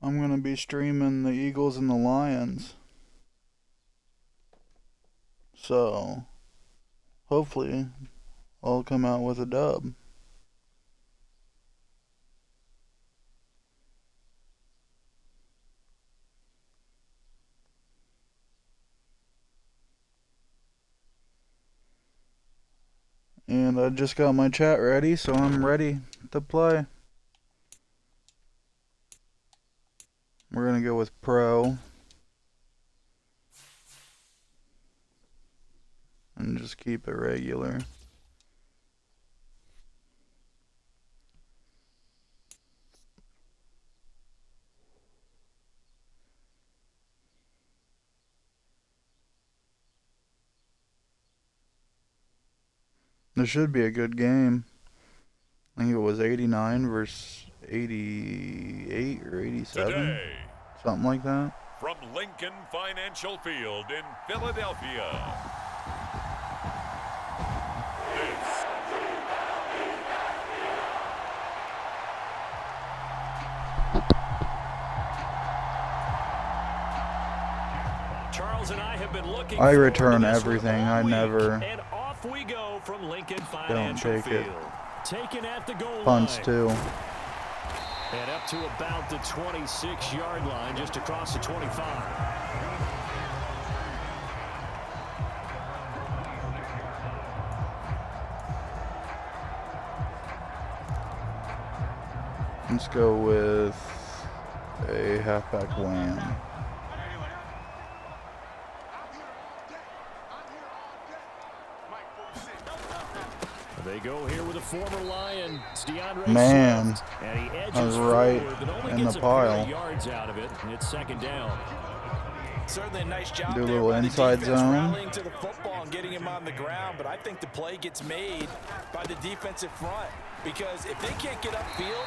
I'm going to be streaming the Eagles and the Lions. So, hopefully, I'll come out with a dub. And I just got my chat ready, so I'm ready to play. We're going to go with Pro. And just keep it regular. This should be a good game. I think it was 89 versus 88 or 87. Today, something like that. From Lincoln Financial Field in Philadelphia. Charles and I have been looking. I return everything. I never. And off we go from Lincoln Don't Financial take Field. it. Taken at the goal Punts line. too. And up to about the 26-yard line, just across the 25. Let's go with a halfback wham. They go here with a former Lion, DeAndre Man, Swift, and he edges I was right forward, but only in gets the a pair of pile. yards out of it, and it's second down. Certainly a nice job Do a there little by the inside defense zone. rallying to the football and getting him on the ground, but I think the play gets made by the defensive front because if they can't get upfield,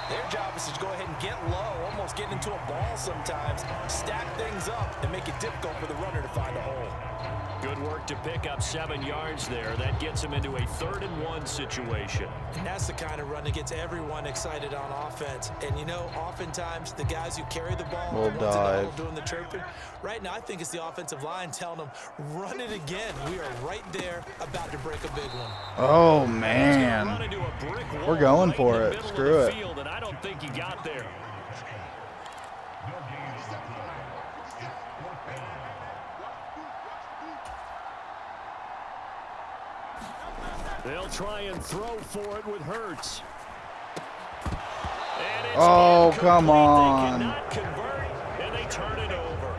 their job is to go ahead and get low, almost get into a ball sometimes, stack things up, and make it difficult for the runner to find a hole. Good work to pick up 7 yards there. That gets him into a 3rd-and-1 situation. And that's the kind of run that gets everyone excited on offense. And, you know, oftentimes the guys who carry the ball, We'll the ones in the dive. huddle doing the chirping. Right now, I think it's the offensive line telling them, run it again. We are right there about to break a big one. Oh Run man, into a brick wall we're going right for in the it. middle of Screw the it. field, and I don't think he got there. They'll try and throw for it with Hurts. And it's Oh, incomplete. come on. They cannot convert, and they turn it over.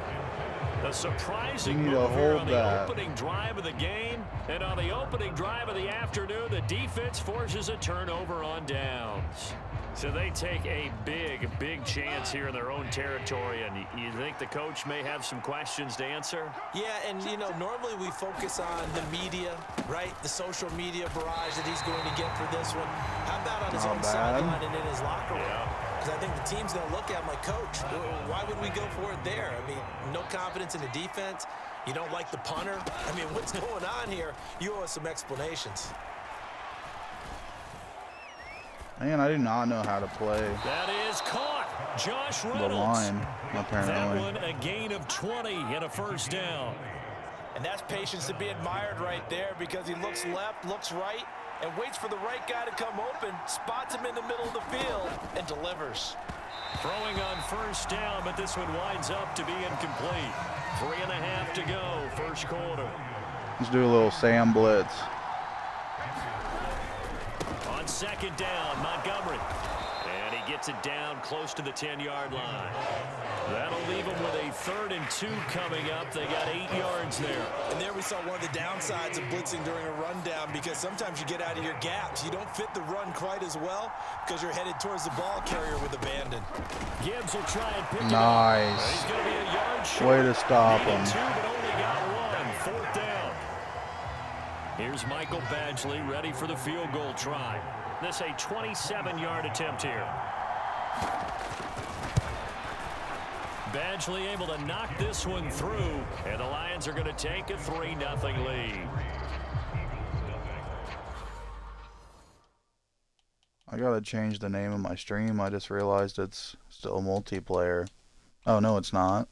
A surprising You need to move here hold on the that. opening drive of the game. And on the opening drive of the afternoon, the defense forces a turnover on downs. So they take a big, big chance here in their own territory. And you think the coach may have some questions to answer? Yeah, and, you know, normally we focus on the media, right? The social media barrage that he's going to get for this one. How about on his Not own bad. sideline and in his locker room? Because I think the team's going to look at him like, Coach, why would we go for it there? I mean, no confidence in the defense. You don't like the punter. I mean, what's going on here? You owe us some explanations. Man, I do not know how to play That is caught. Josh the Reynolds. line, That apparently. one a gain of 20 and a 1st down. And that's patience to be admired right there because he looks left, looks right, and waits for the right guy to come open, spots him in the middle of the field, and delivers. Throwing on 1st down, but this one winds up to be incomplete. 3.5 to go, 1st quarter. Let's do a little Sam Blitz. On 2nd down, Montgomery. And he gets it down close to the 10-yard line. That'll leave them with a 3rd and 2 coming up. They got 8 yards there. And there we saw one of the downsides of blitzing during a rundown because sometimes you get out of your gaps. You don't fit the run quite as well because you're headed towards the ball carrier with abandon. Gibbs will try and pick it up. Nice. He's going to be a yard short. Way to stop Needed him. 2, but only got 1. 4th down. Here's Michael Badgley ready for the field goal try. This a 27-yard attempt here. Badgley able to knock this one through, and the Lions are going to take a 3-0 lead. I gotta change the name of my stream. I just realized it's still multiplayer. Oh, no, it's not.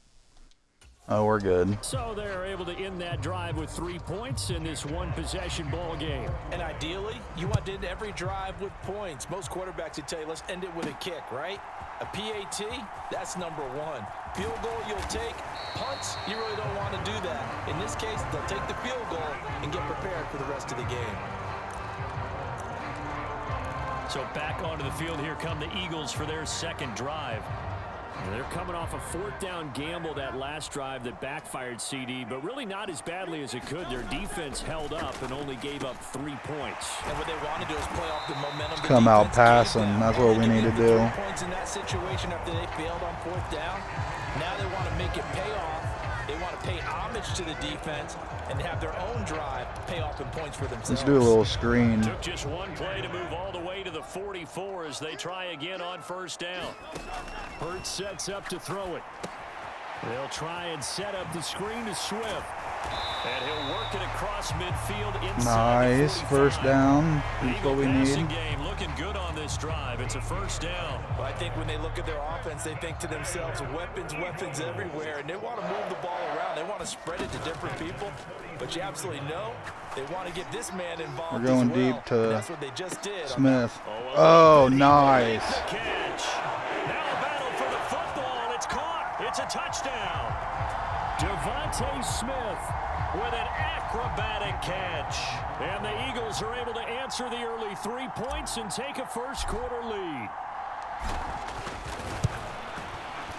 Oh, we're good. So they're able to end that drive with 3 points in this one-possession ball game. And ideally, you want to end every drive with points. Most quarterbacks would tell you, let's end it with a kick, right? A PAT, that's number one. Field goal you'll take. Punts, you really don't want to do that. In this case, they'll take the field goal and get prepared for the rest of the game. So back onto the field, here come the Eagles for their second drive. And they're coming off a fourth down gamble that last drive that backfired, CD, but really not as badly as it could. Their defense held up and only gave up 3 points. And what they want to do is play off the momentum. Come out passing. That's what we need to do. Points in that situation after they failed on fourth down. Now they want to make it pay off. They want to pay homage to the defense and have their own drive pay off in points for themselves. Let's do a little screen. Took just one play to move all the way to the 44 as they try again on first down. Hurts sets up to throw it. They'll try and set up the screen to Swift. And he'll work it across midfield inside. Nice. First down. That's what we need. Game looking good on this drive. It's a first down. Well, I think when they look at their offense, they think to themselves, weapons, weapons everywhere. And they want to move the ball around. They want to spread it to different people. But you absolutely know they want to get this man involved. We're going as well. deep to That's what they just did. Smith. Oh, nice. Catch. Now a battle for the football, and it's caught. It's a touchdown. Devontae Smith with an acrobatic catch. And the Eagles are able to answer the early 3 points and take a first quarter lead.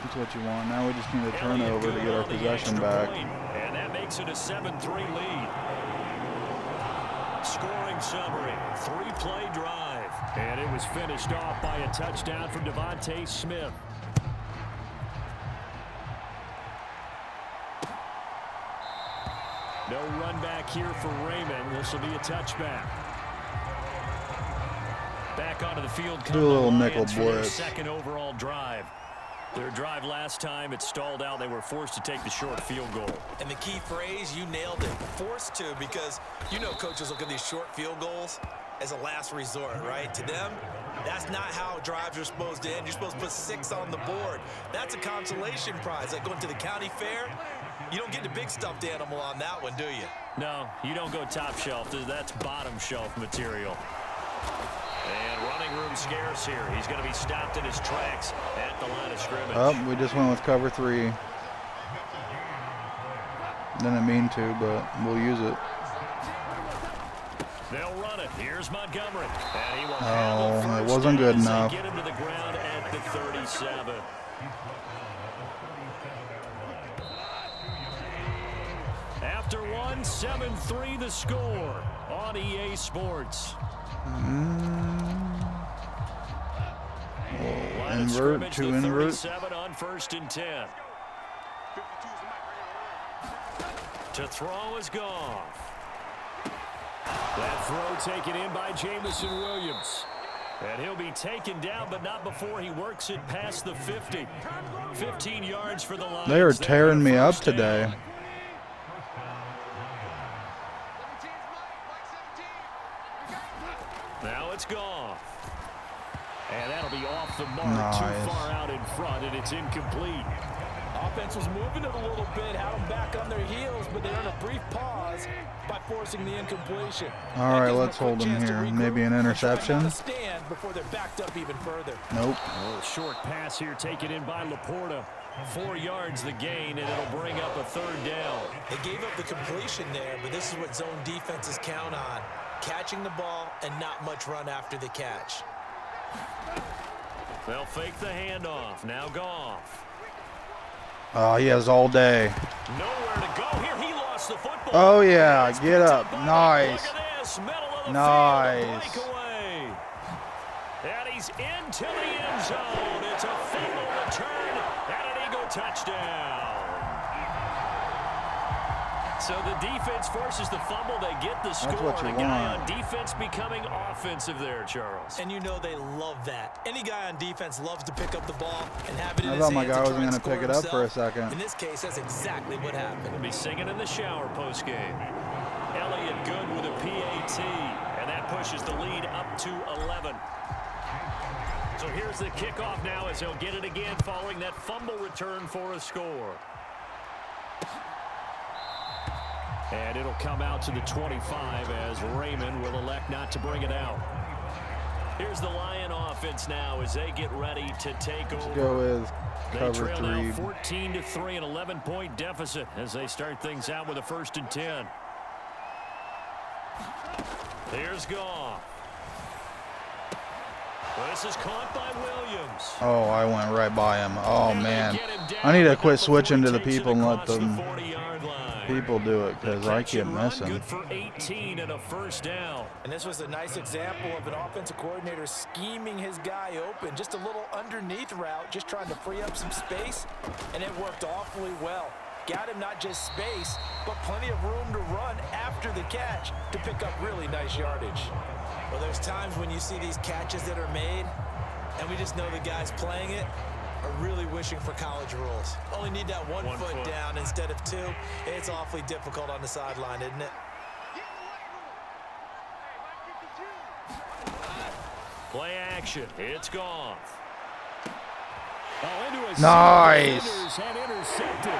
That's what you want. Now we just need a turnover to get our possession back. And that makes it a 7-3 lead. Scoring summary, 3-play drive. And it was finished off by a touchdown from Devontae Smith. No run back here for Raymond. This will be a touchback. Back onto the field. Do a little nickel blitz. Second overall drive. Their drive last time, it stalled out. They were forced to take the short field goal. And the key phrase, you nailed it, forced to, because you know coaches look at these short field goals as a last resort, right? To them, that's not how drives are supposed to end. You're supposed to put 6 on the board. That's a consolation prize. Like going to the county fair, you don't get the big stuffed animal on that one, do you? No, you don't go top shelf. That's bottom shelf material. And running room scarce here. He's going to be stopped in his tracks at the line of scrimmage. Oh, we just went with cover 3. Didn't mean to, but we'll use it. They'll run it. Here's Montgomery. And he will Oh, it wasn't good enough. Get him to the ground at the 37. After one, 7-3 the score on EA Sports. Invert to invert. 37 on 1st and 10. To throw is Goff. That throw taken in by Jamison Williams. And he'll be taken down, but not before he works it past the 50. 15 yards for the Lions. They are tearing me up today. Now it's Goff. And that'll be off the mark. Nice. Too far out in front, and it's incomplete. Offense was moving it a little bit, had them back on their heels, but they earned a brief pause by forcing the incompletion. All right, let's hold them here. Maybe an interception. Stand before they're backed up even further. Nope. A short pass here taken in by Laporta. 4 yards the gain, and it'll bring up a 3rd down. They gave up the completion there, but this is what zone defenses count on. Catching the ball and not much run after the catch. They'll fake the handoff. Now Goff. Oh, he has all day. Nowhere to go here. He lost the football. Oh, yeah. Get up. Nice. Look at this. Middle of the Nice. field. Breakaway. And he's into the end zone. It's a fumble return and an Eagle touchdown. So the defense forces the fumble. They get the score. That's what you and a guy want. on defense becoming offensive there, Charles. And you know they love that. Any guy on defense loves to pick up the ball and have it in I his thought my hands guy to wasn't try and going to score pick it up for a himself. second. In this case, that's exactly what happened. He'll be singing in the shower postgame. Elliott good with a PAT, and that pushes the lead up to 11. So here's the kickoff now as he'll get it again following that fumble return for a score. And it'll come out to the 25 as Raymond will elect not to bring it out. Here's the Lion offense now as they get ready to take over. Let's go with They cover trail now 3. 14-3, an 11-point deficit as they start things out with a 1st and 10. Here's Goff. This is caught by Williams. Oh, I went right by him. Oh, man. I need to quit switching to the people and let them people do it because I keep missing. Good for 18 and a 1st down. And this was a nice example of an offensive coordinator scheming his guy open. Just a little underneath route, just trying to free up some space, and it worked awfully well. Got him not just space, but plenty of room to run after the catch to pick up really nice yardage. Well, there's times when you see these catches that are made, and we just know the guys playing it are really wishing for college rules. Only need that one foot down instead of 2. It's awfully difficult on the sideline, isn't it? Play action. It's Goff. Oh, into a Nice.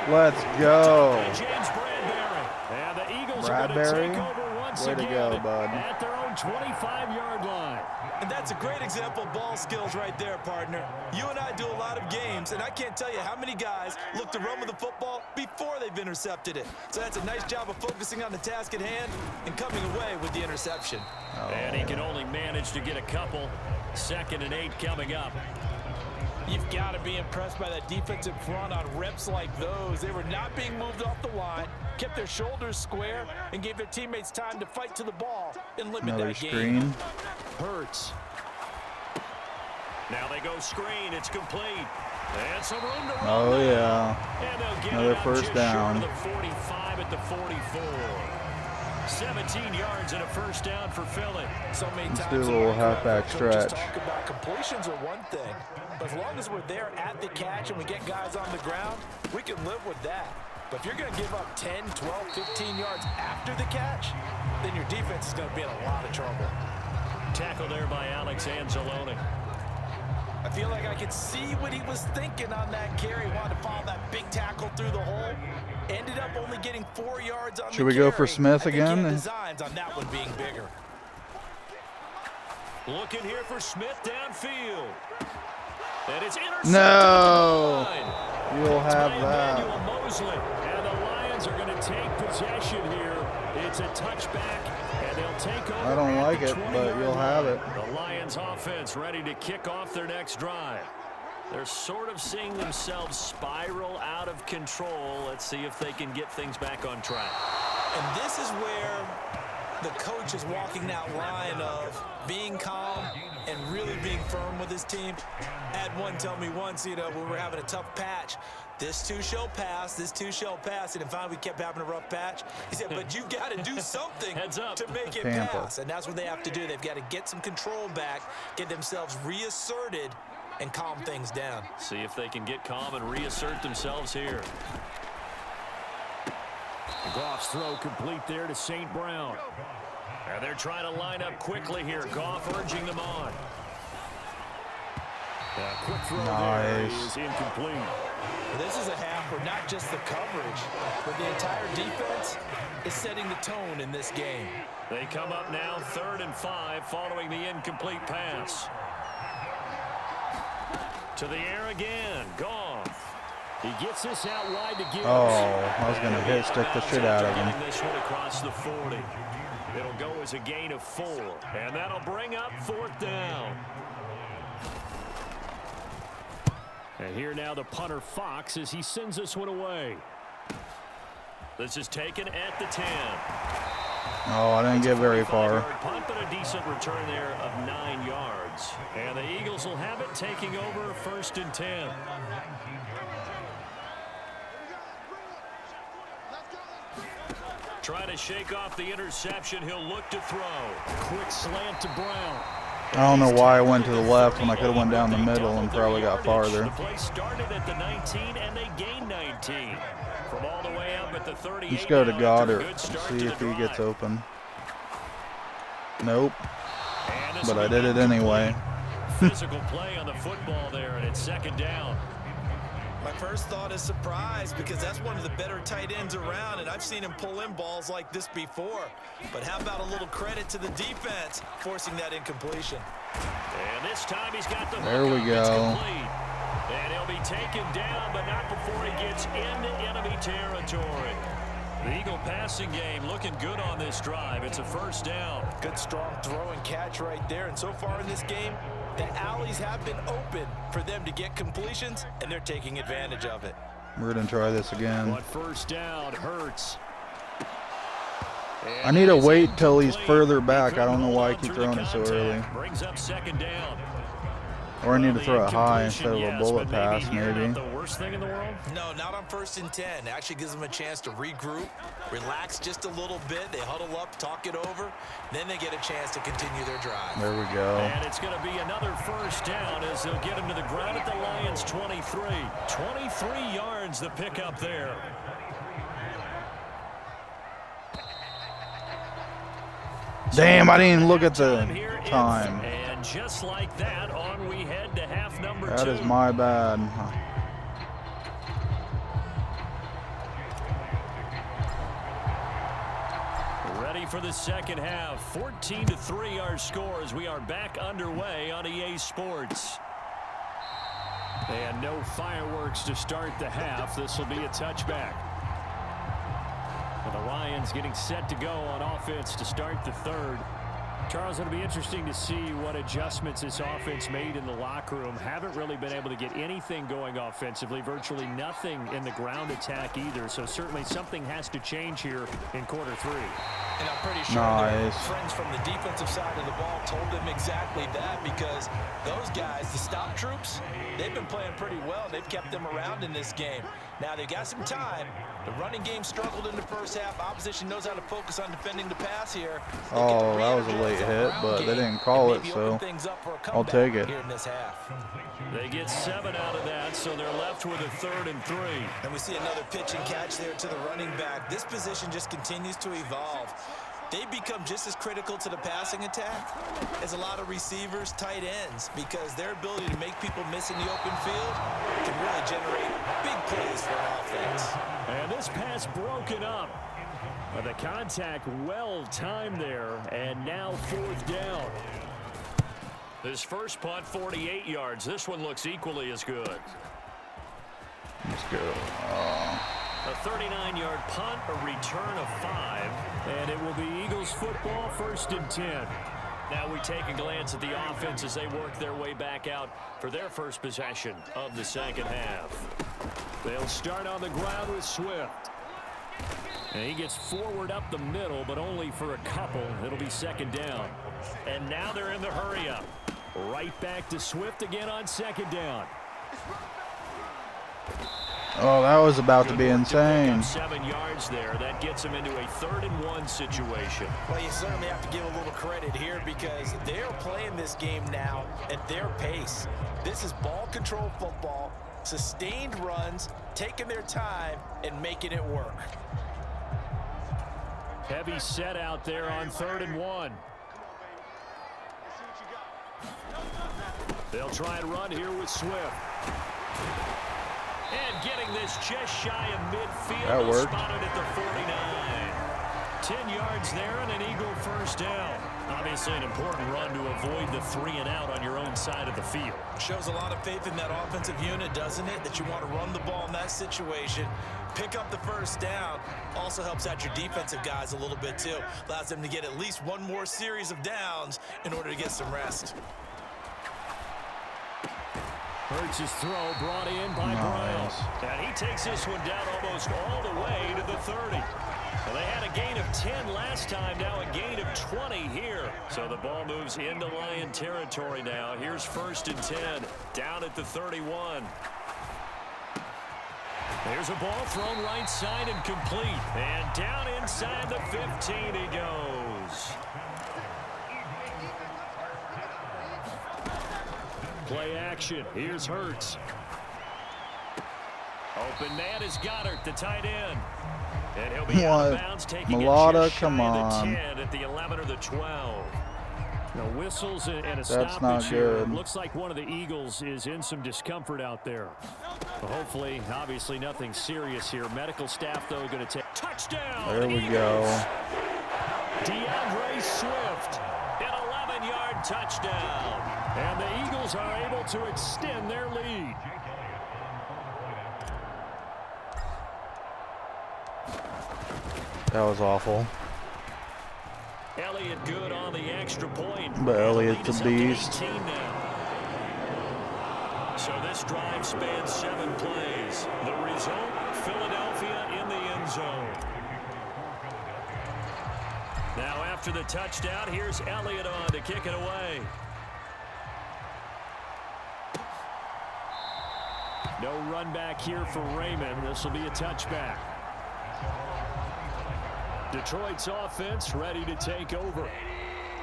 Let's go. James Bradbury. And the Eagles are going to Bradbury. take over once Way to again go, bud. at their own 25-yard line. And that's a great example of ball skills right there, partner. You and I do a lot of games, and I can't tell you how many guys look to run with the football before they've intercepted it. So that's a nice job of focusing on the task at hand and coming away with the interception. And he can only manage to get a couple. 2nd and 8 coming up. You've got to be impressed by that defensive front on reps like those. They were not being moved off the line, kept their shoulders square, and gave their teammates time to fight to the ball and limit Another that game. screen. Hurts. Now they go screen. It's complete. And some room to run. Oh, yeah. And they'll get Another it out 1st just down. short of the 45 at the 44. 17 yards and a 1st down for Philly. So many Let's times do a little in our halfback career, coaches stretch. talk about completions are one thing, but as long as we're there at the catch and we get guys on the ground, we can live with that. But if you're going to give up 10, 12, 15 yards after the catch, then your defense is going to be in a lot of trouble. Tackle there by Alex Anzalone. I feel like I could see what he was thinking on that carry. He wanted to follow that big tackle through the hole. Ended up only getting 4 yards on Should the we carry. go for Smith I think again? He had designs on that one being bigger. Looking here for Smith downfield. And it's intercepted. No. at the line. You'll have By that. Emmanuel Mosley. And the Lions are going to take possession here. It's a touchback, and they'll take over. I don't at like the it, but 20-yard you'll have line. it. The Lions offense ready to kick off their next drive. They're sort of seeing themselves spiral out of control. Let's see if they can get things back on track. And this is where the coach is walking that line of being calm and really being firm with his team. Had one tell me once, when we were having a tough patch, this too shall pass, this too shall pass. And finally we kept having a rough patch. He said, but you got to do something Heads up. to make it Tampa. pass. And that's what they have to do. They've got to get some control back, get themselves reasserted, and calm things down. See if they can get calm and reassert themselves here. Goff's throw complete there to St. Brown. And they're trying to line up quickly here. Goff urging them on. A quick throw there is incomplete. This is a half where not just the coverage, but the entire defense is setting the tone in this game. They come up now 3rd and 5 following the incomplete pass. To the air again. Goff. He gets this out wide to Gibbs. Oh, I was going to hit stick the shit out of him. Getting this one across the 40. It'll go as a gain of 4. And that'll bring up 4th down. And here now the punter Fox as he sends this one away. This is taken at the 10. Oh, I didn't get very far. Punt, but a decent return there of 9 yards. And the Eagles will have it, taking over 1st and 10. Trying to shake off the interception. He'll look to throw. Quick slant to Brown. I don't know why I went to the left when I could have went down the middle and probably got farther. The play started at the 19 and they gained 19. From all the way up at the 38. Just go to now, Goddard, good start see to if the he gets drive. open. Nope, And this but will I be did it anyway. physical play on the football there, and it's second down. My first thought is surprise, because that's one of the better tight ends around, and I've seen him pull in balls like this before. But how about a little credit to the defense forcing that incompletion? And this time he's got the There we go. It's complete. And he'll be taken down, but not before he gets into enemy territory. The Eagle passing game looking good on this drive. It's a first down. Good strong throw and catch right there. And so far in this game, the alleys have been open for them to get completions, and they're taking advantage of it. We're going to try this again. But first down hurts. I need to wait till he's further back. I don't know why I keep throwing it so early. Brings up second down. Or I need to throw it high instead of a bullet pass, maybe. The worst thing in the world? No, not on 1st and 10. It actually gives them a chance to regroup, relax just a little bit. They huddle up, talk it over. Then they get a chance to continue their drive. There we go. And it's going to be another first down as they'll get him to the ground at the Lions' 23. 23 yards the pickup there. Damn, I didn't even look at the time. And just like that, on we head to half number 2. That is my bad. Ready for the second half. 14-3 our score as we are back underway on EA Sports. And no fireworks to start the half. This will be a touchback. And the Lions getting set to go on offense to start the third. Charles, it'll be interesting to see what adjustments this offense made in the locker room. Haven't really been able to get anything going offensively. Virtually nothing in the ground attack either. So certainly something has to change here in quarter 3. And I'm pretty sure their friends from the defensive side of the ball told them exactly that, because those guys, the stop troops, they've been playing pretty well. They've kept them around in this game. Now they've got some time. The running game struggled in the first half. Opposition knows how to focus on defending the pass here. Oh, that was a late hit, but they didn't call it, so I'll take it. Here in this half. They get 7 out of that, so they're left with a 3rd and 3. And we see another pitch and catch there to the running back. This position just continues to evolve. They become just as critical to the passing attack as a lot of receivers, tight ends, because their ability to make people miss in the open field can really generate big plays for an offense. And this pass broken up. The contact well timed there, and now 4th down. This first punt, 48 yards. This one looks equally as good. Let's go. A 39-yard punt, a return of 5, and it will be Eagles football, 1st and 10. Now we take a glance at the offense as they work their way back out for their first possession of the second half. They'll start on the ground with Swift. And he gets forward up the middle, but only for a couple. It'll be 2nd down. And now they're in the hurry-up. Right back to Swift again on 2nd down. Oh, that was about to be insane. 7 yards there. That gets him into a 3rd and 1 situation. Well, you certainly have to give a little credit here, because they're playing this game now at their pace. This is ball control football, sustained runs, taking their time and making it work. Heavy set out there on 3rd and 1. They'll try and run here with Swift. And getting this just shy of midfield. That worked. Spotted at the 49. 10 yards there and an Eagle first down. Obviously an important run to avoid the 3 and out on your own side of the field. Shows a lot of faith in that offensive unit, doesn't it? That you want to run the ball in that situation. Pick up the first down. Also helps out your defensive guys a little bit too. Allows them to get at least one more series of downs in order to get some rest. Hurts' throw brought in by Brown. And he takes this one down almost all the way to the 30. Well, they had a gain of 10 last time, now a gain of 20 here. So the ball moves into Lion territory now. Here's 1st and 10, down at the 31. There's a ball thrown right side and complete. And down inside the 15 he goes. Play action. Here's Hurts. Open man is Goddard, the tight end. And he'll be out of bounds, taking Mulata, it just shy come of on. the 10 at the 11 or the 12. No whistles and a That's stoppage not here. good. Looks like one of the Eagles is in some discomfort out there. But hopefully, obviously, nothing serious here. Medical staff, though, going to take touchdown. There we go. DeAndre Swift, an 11-yard touchdown. And the Eagles are able to extend their lead. That was awful. Elliott good on the extra point. But Elliott's a beast. So this drive spans 7 plays. The result, Philadelphia in the end zone. Now after the touchdown, here's Elliott on to kick it away. No run back here for Raymond. This will be a touchback. Detroit's offense ready to take over.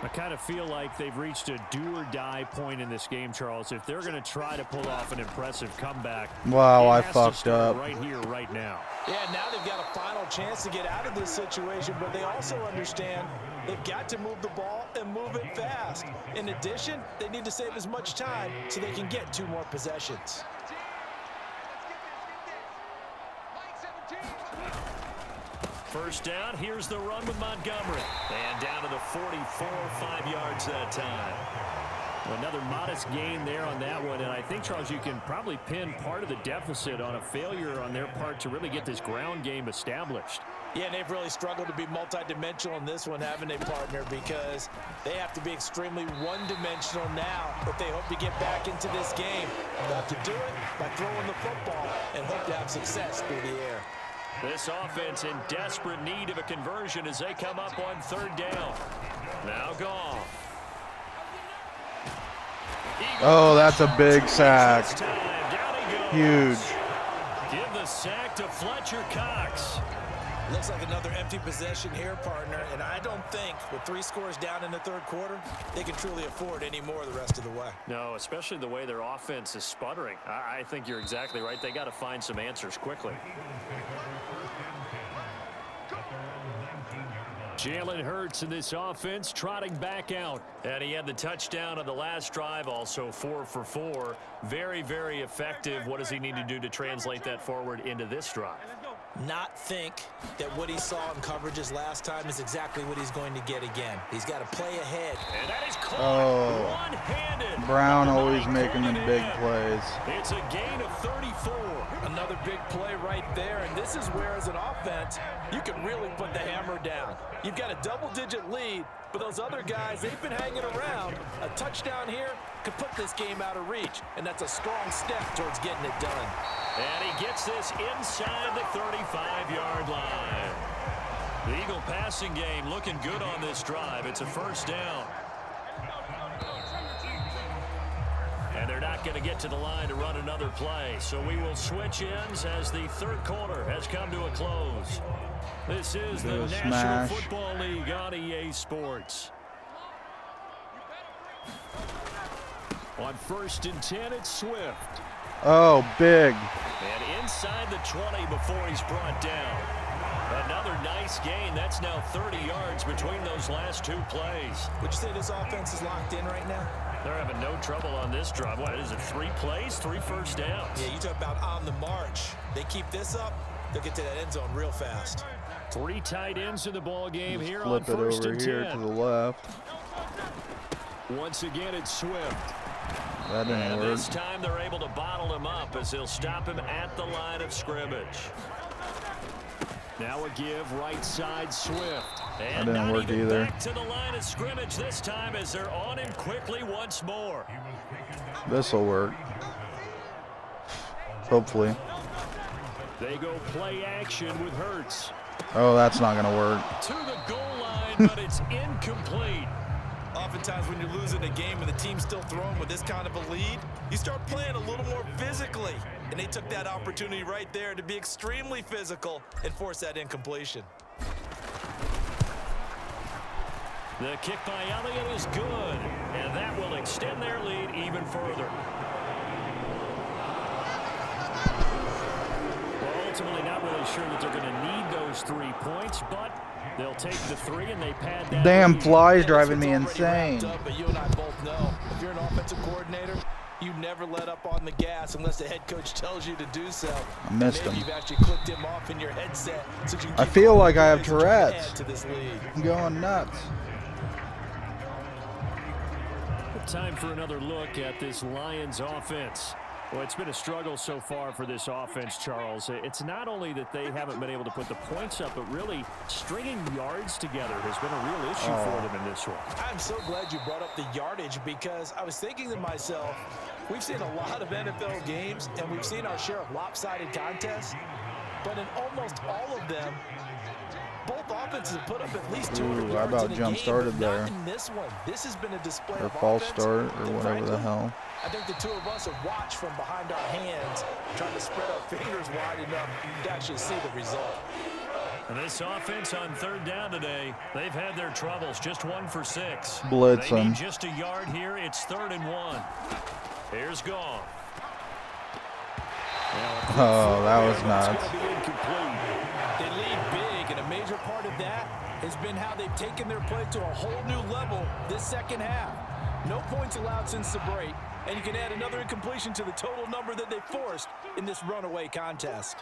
I kind of feel like they've reached a do-or-die point in this game, Charles. If they're going to try to pull off an impressive comeback, Wow, I it has to fucked start up. right here, right now. Yeah, now they've got a final chance to get out of this situation, but they also understand they've got to move the ball and move it fast. In addition, they need to save as much time so they can get 2 more possessions. First down, here's the run with Montgomery. And down to the 44, 5 yards that time. Another modest gain there on that one. And I think, Charles, you can probably pin part of the deficit on a failure on their part to really get this ground game established. Yeah, and they've really struggled to be multidimensional in this one, haven't they, partner? Because they have to be extremely one-dimensional now if they hope to get back into this game. They'll have to do it by throwing the football and hope to have success through the air. This offense in desperate need of a conversion as they come up on 3rd down. Now Goff. Oh, that's a big sack. Huge. Give the sack to Fletcher Cox. Looks like another empty possession here, partner, and I don't think with 3 scores down in the 3rd quarter, they can truly afford any more the rest of the way. No, especially the way their offense is sputtering. I think you're exactly right. They got to find some answers quickly. Jalen Hurts in this offense trotting back out. And he had the touchdown on the last drive, also 4 for 4. Very, very effective. What does he need to do to translate that forward into this drive? Not think that what he saw in coverages last time is exactly what he's going to get again. He's got to play ahead. And that is caught one-handed. Brown always making the big plays. It's a gain of 34. Another big play right there, and this is where, as an offense, you can really put the hammer down. You've got a double-digit lead, but those other guys, they've been hanging around. A touchdown here could put this game out of reach, and that's a strong step towards getting it done. And he gets this inside the 35-yard line. The Eagle passing game looking good on this drive. It's a 1st down. And they're not going to get to the line to run another play. So we will switch ends as the 3rd quarter has come to a close. This is the National Football League on EA Sports. On 1st and 10, it's Swift. Oh, big. And inside the 20 before he's brought down. Another nice gain. That's now 30 yards between those last 2 plays. Would you say this offense is locked in right now? They're having no trouble on this drive. What is it, 3 plays, 3 first downs? Yeah, you talk about on the march. They keep this up, they'll get to that end zone real fast. 3 tight ends in the ball game here on Flip it 1st over and here 10. to the left. Once again, it's Swift. That didn't And work. this time they're able to bottle him up as they'll stop him at the line of scrimmage. Now a give right side Swift. And didn't not work even either. back to the line of scrimmage this time as they're on him quickly once more. This'll work. Hopefully. They go play action with Hurts. Oh, that's not going to work. To the goal line, but it's incomplete. Oftentimes when you're losing a game and the team's still throwing with this kind of a lead, you start playing a little more physically. And they took that opportunity right there to be extremely physical and force that incompletion. The kick by Elliott is good, and that will extend their lead even further. Well, ultimately not really sure that they're going to need those 3 points, but They'll take the 3 and they pad that. Damn lead. flies driving me insane. But you and I both know, if you're an offensive coordinator, you never let up on the gas unless the head coach tells you to do so. I missed Maybe him. you've actually clicked him off in your headset so you can I keep feel going like I have and try to add Tourette's. to this lead. I'm going nuts. Time for another look at this Lions offense. Well, it's been a struggle so far for this offense, Charles. It's not only that they haven't been able to put the points up, but really stringing yards together has been a real issue for them in this one. I'm so glad you brought up the yardage because I was thinking to myself, we've seen a lot of NFL games and we've seen our share of lopsided contests, but in almost all of them, both offenses have put up at least 200 I yards about in a jump game, started but there. not in this one. This has been a display Or of false offense start or that, whatever the frankly, hell. I think the two of us have watched from behind our hands, trying to spread our fingers wide enough to actually see the result. And this offense on 3rd down today, they've had their troubles. Just 1 for 6. Blitz They him. need just a yard here. It's 3rd and 1. Here's Goff. Oh, that was It's nuts. going to be incomplete. They lead big, and a major part of that has been how they've taken their play to a whole new level this second half. No points allowed since the break, and you can add another incompletion to the total number that they forced in this runaway contest.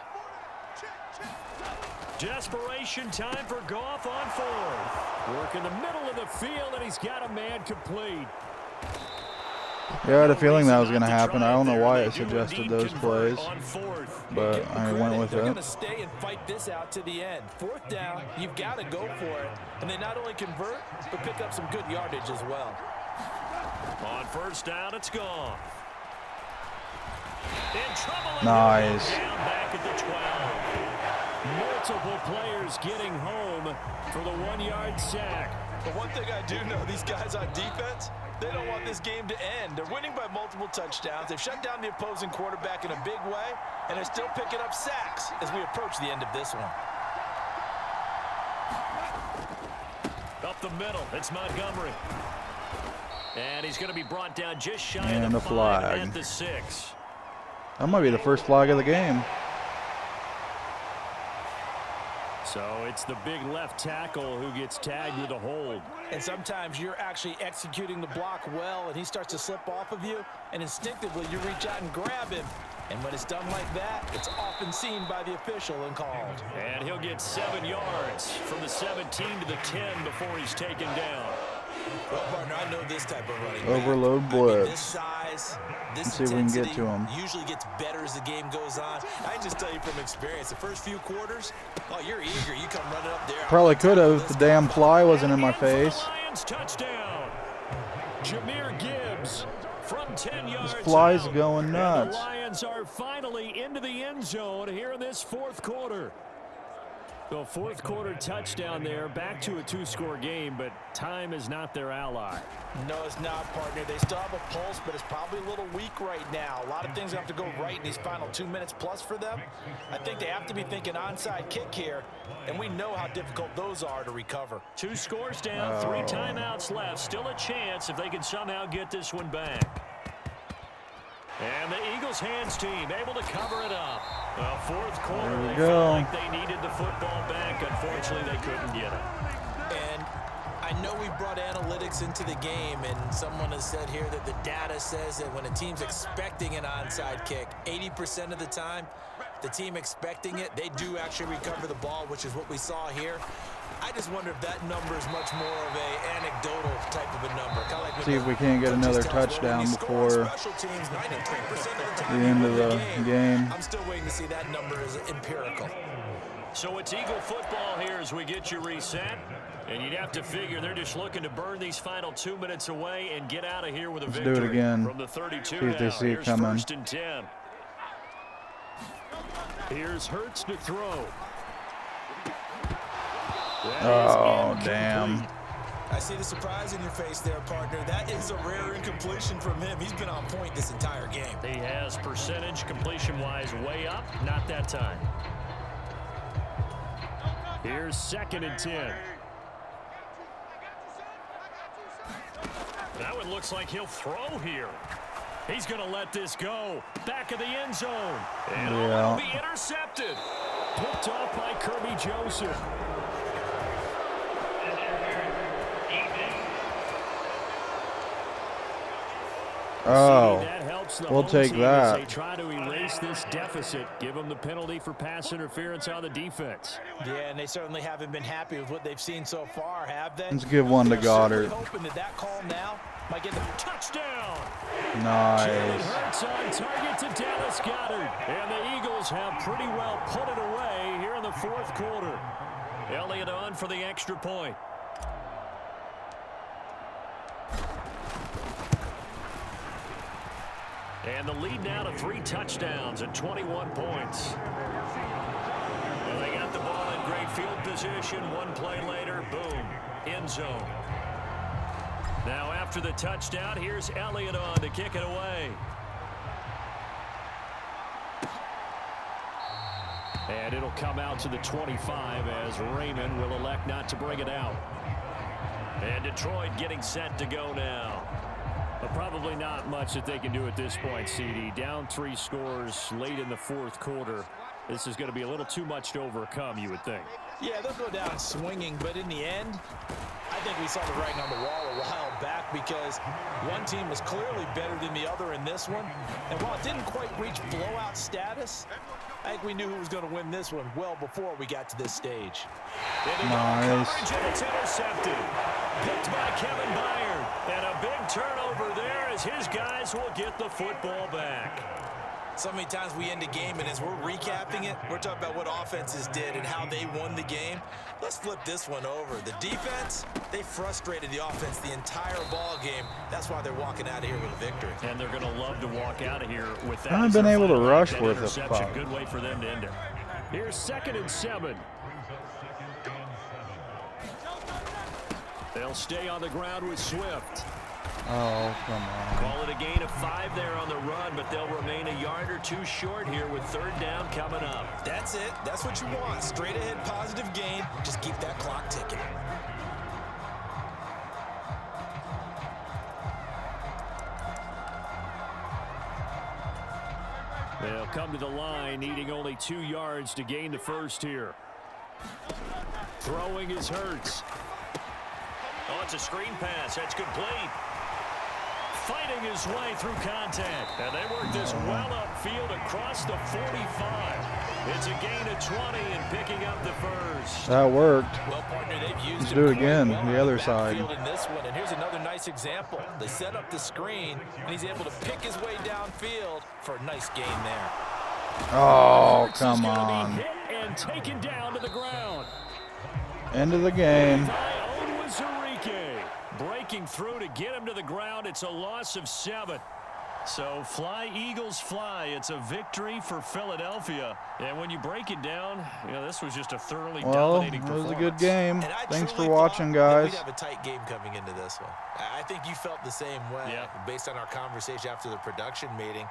Desperation time for Goff on 4th. Work in the middle of the field, and he's got a man complete. Yeah, I had a feeling that was going to happen. I don't know why I suggested those plays, but I went with They're going it. to stay and fight this out to the end. 4th down, you've got to go for it. And they not only convert, but pick up some good yardage as well. On 1st down, it's Goff. In trouble. Nice. Down back at the 12. Multiple players getting home for the 1-yard sack. But one thing I do know, these guys on defense, they don't want this game to end. They're winning by multiple touchdowns. They've shut down the opposing quarterback in a big way, and they're still picking up sacks as we approach the end of this one. Up the middle, it's Montgomery. And he's going to be brought down just shy And of the a flag. at the 6. That might be the first flag of the game. So it's the big left tackle who gets tagged with a hold. And sometimes you're actually executing the block well, and he starts to slip off of you, and instinctively you reach out and grab him. And when it's done like that, it's often seen by the official and called. And he'll get 7 yards from the 17 to the 10 before he's taken down. Well, partner, I know this type of running. Overload I mean, blitz. this size, this Let's see if we can get intensity to him. usually gets better as the game goes on. I can just tell you from experience, the first few quarters, oh, you're eager. You come running up there. Probably could have if the damn fly wasn't in my And for the face. Lions touchdown. Jameer Gibbs from 10 yards fly's out. going And nuts. the Lions are finally into the end zone here in this 4th quarter. So 4th quarter touchdown there, back to a 2-score game, but time is not their ally. No, it's not, partner. They still have a pulse, but it's probably a little weak right now. A lot of things have to go right in these final 2 minutes plus for them. I think they have to be thinking onside kick here, and we know how difficult those are to recover. 2 scores down, 3 timeouts left. Still a chance if they can somehow get this one back. And the Eagles hands team able to cover it up. Well, 4th quarter, There we they go. felt like they needed the football back. Unfortunately, they couldn't get it. And I know we brought analytics into the game, and someone has said here that the data says that when a team's expecting an onside kick, 80% of the time, the team expecting it, they do actually recover the ball, which is what we saw here. I just wonder if that number is much more of a anecdotal type of a number. Kind of like See if we can't get another touchdown before the end of the game. I'm still waiting to see that number as empirical. So it's Eagle football here as we get you reset. And you'd have to figure they're just looking to burn these final 2 minutes away and get out of here with a Let's victory. do it again. From the 32 See if they now. see it Here's coming. 1st and 10. Here's Hurts to throw. That Oh, is damn. incomplete. I see the surprise in your face there, partner. That is a rare incompletion from him. He's been on point this entire game. He has percentage completion-wise way up. Not that time. Here's 2nd and 10. That one looks like he'll throw here. He's going to let this go. Back of the end zone. And Yeah. it'll be intercepted. Picked off by Kirby Joseph. Oh, that helps the we'll home take team that. as they try to erase this deficit, give them the penalty for pass interference on the defense. Yeah, and they certainly haven't been happy with what they've seen so far, have they? Let's give one to They're certainly Goddard. hoping that call now might get the Touchdown! Jalen Nice. Hurts on target to Dallas Goedert. And the Eagles have pretty well put it away here in the fourth quarter. Elliott on for the extra point. And the lead now to 3 touchdowns and 21 points. And they got the ball in great field position. One play later, boom, end zone. Now after the touchdown, here's Elliott on to kick it away. And it'll come out to the 25 as Raymond will elect not to bring it out. And Detroit getting set to go now. But probably not much that they can do at this point, CD. Down 3 scores late in the fourth quarter. This is going to be a little too much to overcome, you would think. Yeah, they'll go down swinging, but in the end, I think we saw the writing on the wall a while back because one team was clearly better than the other in this one. And while it didn't quite reach blowout status, I think we knew who was going to win this one well before we got to this stage. Nice. And it's intercepted. Picked by Kevin Byard. And a big turnover there as his guys will get the football back. So many times we end a game, and as we're recapping it, we're talking about what offenses did and how they won the game. Let's flip this one over. The defense, they frustrated the offense the entire ball game. That's why they're walking out of here with a victory. And they're going to love to walk out of here with that. Haven't been able to rush That with the interception. puck. Good way for them to end it. Here's 2nd and 7. They'll stay on the ground with Swift. Oh, come on. Call it a gain of 5 there on the run, but they'll remain a yard or 2 short here with 3rd down coming up. That's it. That's what you want. Straight ahead positive gain. Just keep that clock ticking. They'll come to the line, needing only 2 yards to gain the first here. Throwing is Hurts. Oh, it's a screen pass. That's complete. Fighting his way through contact. And they work this well upfield across the 45. It's a gain of 20 and picking up the first. That worked. Well, partner, they've used Let's do it again, well the other in side. backfield in this one. And here's another nice example. They set up the screen, and he's able to pick his way downfield for a nice gain there. Oh, Hurts come is gonna on. be hit and taken down to the ground. End of the game. By Onwuzurike. Breaking through to get him to the ground. It's a loss of 7. So fly, Eagles, fly. It's a victory for Philadelphia. And when you break it down, you know, this was just a thoroughly dominating Well, it was performance. a good game. And I Thanks for truly watching, thought that guys. We'd have a tight game coming into this one. I think you felt the same way Yeah. based on our conversation after the production meeting.